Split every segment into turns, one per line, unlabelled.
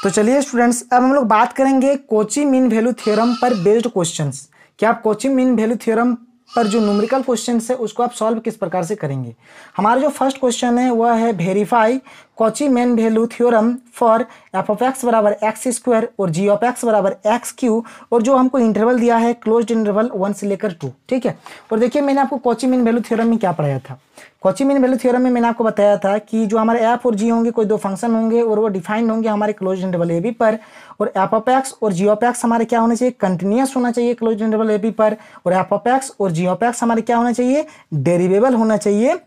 तो चलिए स्टूडेंट्स, अब हम लोग बात करेंगे कॉची मीन वैल्यू थ्योरम पर बेस्ड क्वेश्चंस। कि आप कॉची मीन वैल्यू थ्योरम पर जो न्यूमेरिकल क्वेश्चंस है उसको आप सॉल्व किस प्रकार से करेंगे। हमारा जो फर्स्ट क्वेश्चन है वह है verify Cauchy mean value theorem for F of x बराबर एक्स स्क्वायर और जी ऑफ एक्स बराबर एक्स क्यू, और जो हमको इंटरवल दिया है क्लोज्ड इंटरवल 1 से लेकर 2। ठीक है, और देखिए मैंने आपको कॉची मीन वैल्यू थ्योरम में क्या पढ़ाया था। कॉची मीन वैल्यू थ्योरम में मैंने आपको बताया था कि जो हमारे एफ और जी होंगे कोई दो फंक्शन होंगे और वो डिफाइंड होंगे हमारे क्लोज्ड इंटरवल ए बी पर, और एफ ऑफ एक्स और जी ऑफ एक्स हमारे क्या होना चाहिए, कंटिन्यूअस होना चाहिए क्लोज्ड इंटरवल ए बी पर, और एफ ऑफ एक्स और जी ऑफ एक्स हमारे क्या होना चाहिए, डेरिवेबल होना चाहिए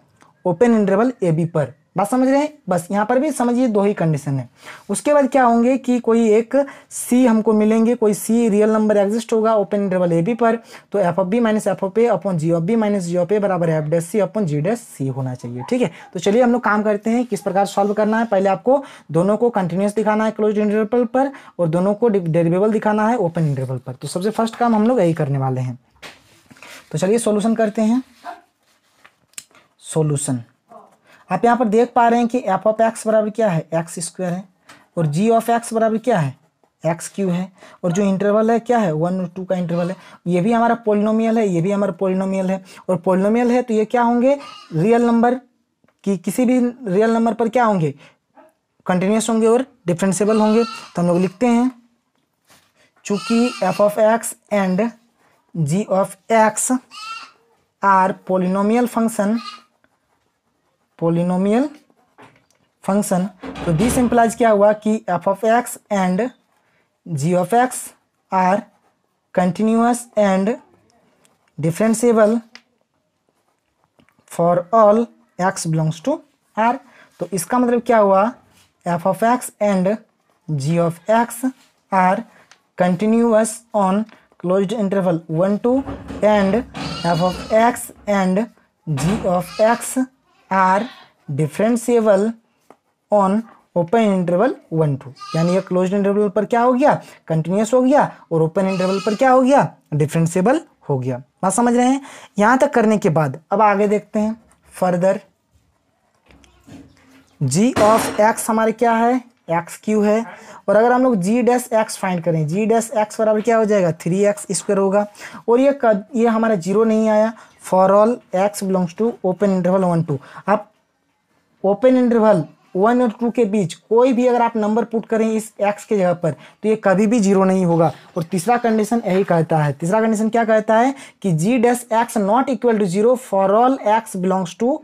ओपन इंटरवल ए बी पर। बात समझ रहे हैं। बस यहाँ पर भी समझिए दो ही कंडीशन है। उसके बाद क्या होंगे कि कोई एक सी हमको मिलेंगे, कोई सी रियल नंबर एग्जिस्ट होगा ओपन इंटरवल ए बी पर, तो F of B minus F of A upon G of B minus G of A बराबर F dash C upon G dash C होना चाहिए। ठीक है, तो चलिए हम लोग काम करते हैं किस प्रकार सॉल्व करना है। पहले आपको दोनों को कंटिन्यूस दिखाना है क्लोज्ड इंटरवल पर और दोनों को डेरिवेबल दिखाना है ओपन इंटरवल पर। तो सबसे फर्स्ट काम हम लोग यही करने वाले हैं। तो चलिए सॉल्यूशन करते हैं। सॉल्यूशन आप यहाँ पर देख पा रहे हैं कि एफ ऑफ एक्स बराबर क्या है, एक्स स्क्वायर है, और जी ऑफ एक्स बराबर क्या है, एक्स क्यू है, और जो इंटरवल है क्या है 1 और 2 का इंटरवल है। ये भी हमारा पोलिनोमियल है, ये भी हमारा पोलिनोमियल है, और पोलिनोमियल है तो ये क्या होंगे, रियल नंबर की किसी भी रियल नंबर पर क्या होंगे, कंटिन्यूस होंगे और डिफरेंशिएबल होंगे। तो हम लोग लिखते हैं चूंकि F of X and G of X are polynomial function, तो दिस इंप्लाइज क्या हुआ कि F of X and G of X are continuous and differentiable for all X belongs to R. तो इसका मतलब क्या हुआ, F of X and G of X are continuous on closed interval 1 2 and F of X and G of X are differentiable on open interval 1 2। यानी ये closed interval पर क्या हो गया, कंटिन्यूअस हो गया, और ओपन इंटरवल पर क्या हो गया, डिफरेंशिएबल हो गया। बात समझ रहे हैं। यहां तक करने के बाद अब आगे देखते हैं फर्दर। जी ऑफ एक्स हमारे क्या है, एक्स क्यू है, और अगर हम लोग जी डैश एक्स फाइंड करें, जी डैश एक्स बराबर क्या हो जाएगा 3x स्क्वायर होगा, और ये हमारा जीरो नहीं आया for all X belongs to open interval 1 2। आप ओपन इंटरवल 1 और 2 के बीच कोई भी अगर आप नंबर पुट करें इस x के जगह पर तो ये कभी भी जीरो नहीं होगा। और तीसरा कंडीशन यही कहता है, तीसरा कंडीशन क्या कहता है कि G dash X not equal to zero for all X belongs to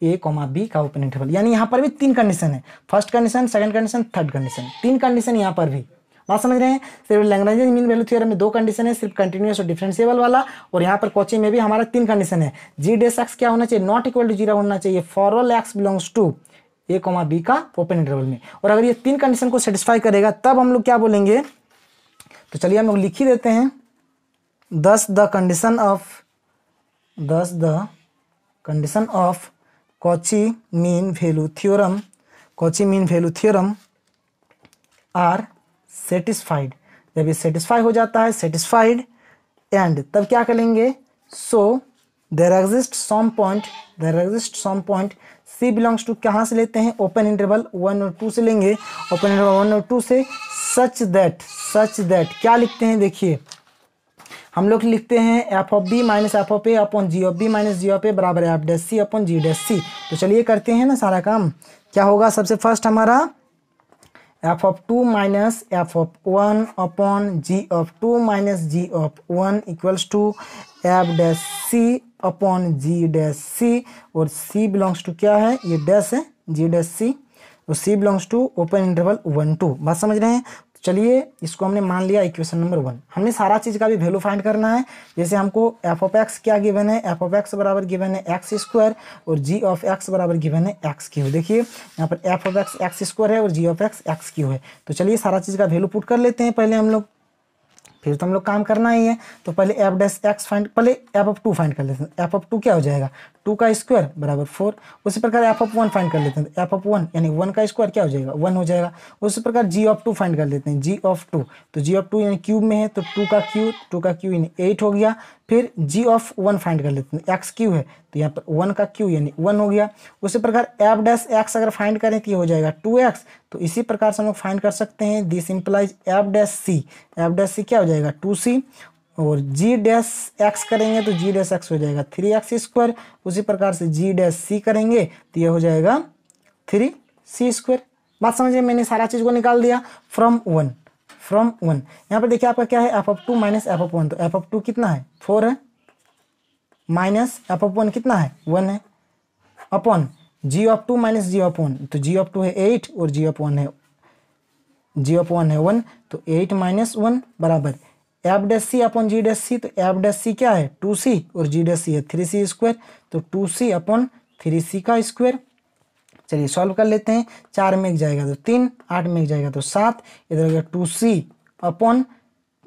A comma B का ओपन इंटरवल। यानी यहाँ पर भी 3 कंडीशन है, first condition, second condition, third condition, 3 condition यहाँ पर भी। बात समझ रहे हैं। सिर्फ लैग्रेंज मीन वैल्यू थ्योरम में 2 कंडीशन है, सिर्फ कंटिन्यूअस और डिफरेंशिएबल वाला, और यहाँ पर कॉची में भी हमारा 3 कंडीशन है। जी डैश एक्स क्या होना चाहिए, नॉट इक्वल टू जीरो होना चाहिए for all X belongs to A comma B का ओपन इंटरवल में। और अगर ये 3 कंडीशन को सेटिस्फाई करेगा तब हम लोग क्या बोलेंगे, तो चलिए हम लोग लिख ही देते हैं। thus the condition of Cauchy mean value theorem are satisfied। जब ये सेटिस्फाई हो जाता है, सेटिस्फाइड, एंड तब क्या करेंगे, so there exist some point C belongs to, कहाँ से लेते हैं, ओपन इंटरवल 1 और 2 से लेंगे, ओपन इंटरवल 1 और 2 से, सच दैट क्या लिखते हैं, देखिए हम लोग लिखते हैं F of B minus F of A upon G of B minus G of A बराबर F dash C upon G dash C. तो चलिए करते हैं ना सारा काम। क्या होगा, सबसे फर्स्ट हमारा F of 2 minus F of 1 upon G of 2 minus G of 1 equals to F dash C upon G dash C, और सी बिलोंग्स टू क्या है, ये डैश है, जी डैश सी, और C belongs to open interval 1 2। बात समझ रहे हैं। चलिए इसको हमने मान लिया इक्वेशन नंबर 1। हमने सारा चीज़ का भी वैल्यू फाइंड करना है। जैसे हमको एफ ऑफ एक्स क्या गिवन है, एफ ऑफ एक्स बराबर गिवन है एक्स स्क्वायर, और जी ऑफ एक्स बराबर गिवन है एक्स क्यू। देखिए यहाँ पर F of x x square है और जी ऑफ एक्स एक्स क्यू है। तो चलिए सारा चीज़ का वैल्यू पुट कर लेते हैं पहले हम लोग, फिर तो हम लोग काम करना ही है। तो पहले एफ डैश एक्स फाइंड, पहले एफ ऑफ 2 फाइंड कर लेते हैं। एफ ऑफ 2 क्या हो जाएगा, 2 का स्क्वायर बराबर 4। उसी प्रकार एफ ऑफ 1 फाइंड कर लेते हैं, एफ ऑफ 1 यानी 1 का स्क्वायर क्या हो जाएगा 1 हो जाएगा। उसी प्रकार जी ऑफ 2 फाइंड कर लेते हैं, जी ऑफ 2, तो जी ऑफ 2 यानी क्यूब में है तो 2 का क्यू यानी 8 हो गया। फिर जी ऑफ 1 फाइंड कर लेते हैं, एक्स क्यू है तो यहाँ पर 1 का क्यू यानी 1 हो गया। उसी प्रकार एफ डैश एक्स अगर फाइंड करें तो ये हो जाएगा 2x, तो इसी प्रकार से हम लोग फाइंड कर सकते हैं this implies F dash C, F dash C क्या हो जाएगा 2c, और जी डैश एक्स करेंगे तो जी डैश एक्स हो जाएगा 3x स्क्वायर। उसी प्रकार से जी डैश सी करेंगे तो ये हो जाएगा 3c स्क्वायर। बात समझिए, मैंने सारा चीज़ को निकाल दिया फ्रॉम 1, यहाँ पर देखिए आपका क्या है F of 2 minus F of 1, तो एफ ऑफ 2 कितना है 4 है, माइनस एफ ऑफ 1 कितना है 1 है, upon G of 2 minus G of 1, तो जी ऑफ 2 है 8 और जी ऑफ 1 है 1, तो 8 माइनस 1 बराबर F dash C upon G dash C, तो एफ डैश सी क्या है 2c और जी डैश सी है 3c स्क्वायर, तो 2c अपॉन 3c का स्क्वायर। चलिए सॉल्व कर लेते हैं, 4 में एक जाएगा तो 3, 8 में एक जाएगा तो 7, इधर हो गया 2c अपॉन,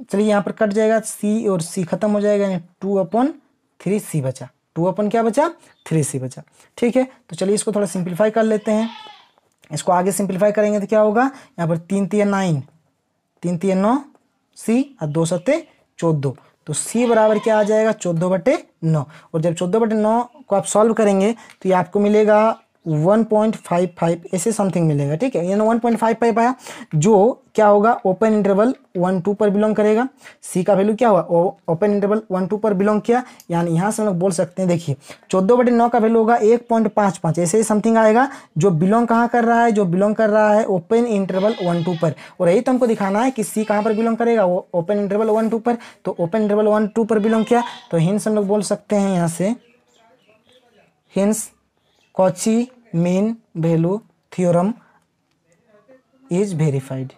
चलिए यहाँ पर कट जाएगा c और c खत्म हो जाएगा यानी 2 अपॉन 3c बचा, 2 अपॉन क्या बचा 3c बचा। ठीक है, तो चलिए इसको थोड़ा सिंप्लीफाई कर लेते हैं। इसको आगे सिंप्लीफाई करेंगे तो क्या होगा, यहाँ पर 3 3 9, 3 3 9 c और 2 7 14, तो c बराबर क्या आ जाएगा 14/9, और जब 14/9 को आप सॉल्व करेंगे तो ये आपको मिलेगा 1.55 ऐसे समथिंग मिलेगा। ठीक है, यानी 1.55 आया, जो क्या होगा ओपन इंटरवल 1 2 पर बिलोंग करेगा। सी का वैल्यू क्या हुआ ओपन इंटरवल 1 2 पर बिलोंग किया, यानी यहाँ से हम लोग बोल सकते हैं, देखिए 14/9 का वैल्यू होगा 1.55 ऐसे ही समथिंग आएगा, जो बिलोंग कहाँ कर रहा है, जो बिलोंग कर रहा है ओपन इंटरवल 1 2 पर। और यही तो हमको दिखाना है कि सी कहाँ पर बिलोंग करेगा, वो ओपन इंटरवल 1 2 पर, तो ओपन इंटरवल 1 2 पर बिलोंग किया, तो हिंस हम लोग बोल सकते हैं यहाँ से, hints Cauchy mean value theorem is verified,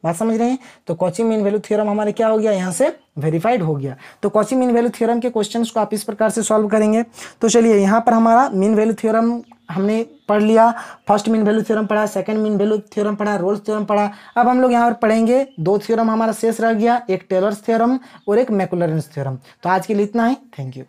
बात समझ रहे हैं। तो कॉची मीन वैल्यू थ्योरम हमारे क्या हो गया, यहाँ से वेरीफाइड हो गया। तो कॉची मीन वैल्यू थ्योरम के क्वेश्चंस को आप इस प्रकार से सॉल्व करेंगे। तो चलिए यहाँ पर हमारा मीन वैल्यू थ्योरम हमने पढ़ लिया, फर्स्ट मीन वैल्यू थ्योरम पढ़ा, सेकंड मीन वैल्यू थ्योरम पढ़ा, रोल्स थ्योरम पढ़ा। अब हम लोग यहाँ पर पढ़ेंगे 2 थ्योरम हमारा शेष रह गया, एक टेलर्स थ्योरम और एक मैकुलरेंस थ्योरम। तो आज के लिए इतना ही, थैंक यू।